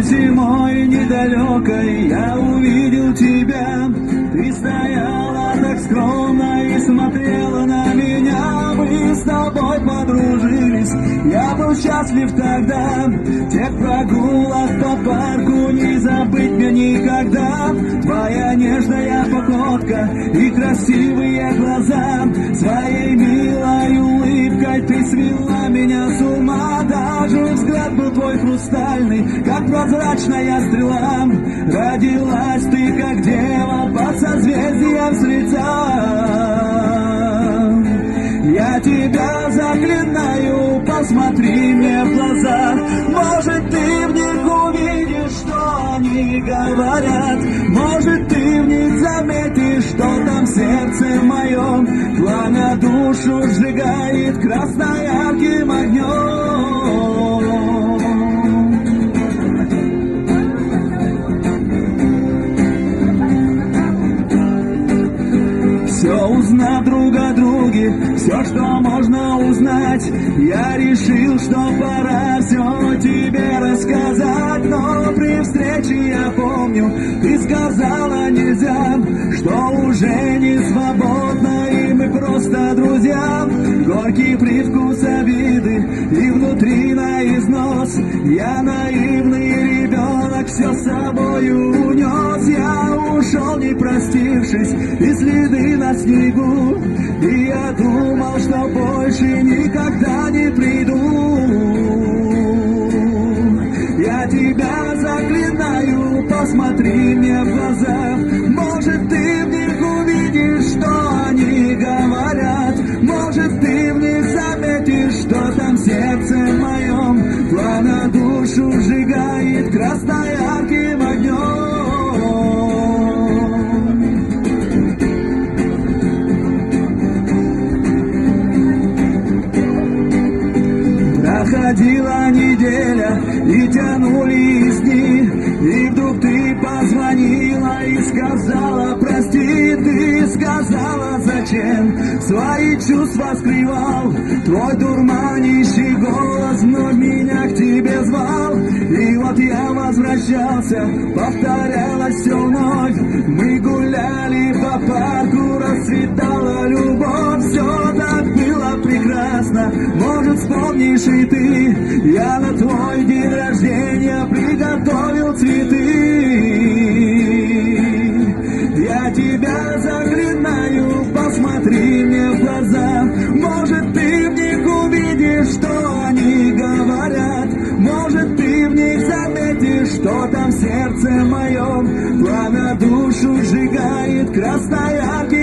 Зимой недалекой я увидел тебя. Ты стояла так скромно и смотрела на меня. Мы с тобой подружились, я был счастлив тогда. Тех прогулок по парку не забыть мне никогда. Твоя нежная походка и красивые глаза, своей милой улыбкой ты свела меня с ума. Даже взгляд был твой хрустальный, как прозрачная стрела. Родилась ты, как дева, под созвездием взлетя. Я тебя заклинаю, посмотри мне в глаза. Может, ты в них увидишь, что они говорят. Может, ты в них заметишь, что там в сердце моем пламя душу сжигает красно-ярким огнем. Все узнав друг о друге, все, что можно узнать, я решил, что пора все тебе рассказать. Но при встрече я помню, ты сказала нельзя, что уже не свободно и мы просто друзья. Горький привкус обиды и внутри на износ. Я наивный ребенок, все с собою унес. Я ушел, не простившись, и следы на снегу. И я думал, что больше никогда не приду. Я тебя заклинаю, посмотри мне в глаза. Может, ты в них увидишь, что они говорят. Может, ты в них заметишь, что там в сердце моем пламя душу сжигает красно-ярким огнем. Проходила неделя и тянулись дни, и вдруг ты позвонила и сказала прости. Ты сказала зачем, свои чувства скрывал. Твой дурманящий голос вновь меня к тебе звал. И вот я возвращался, повторялось все вновь. Мы гуляли по парку, расцветала любовь. Все так было прекрасно, может вспомнишь и ты. Я на твой день рождения приготовил цветы. Я тебя заклинаю, посмотри мне в глаза. Может, ты в них увидишь, что они говорят. Может, ты в них заметишь, что там в сердце моем пламя душу сжигает красно-ярким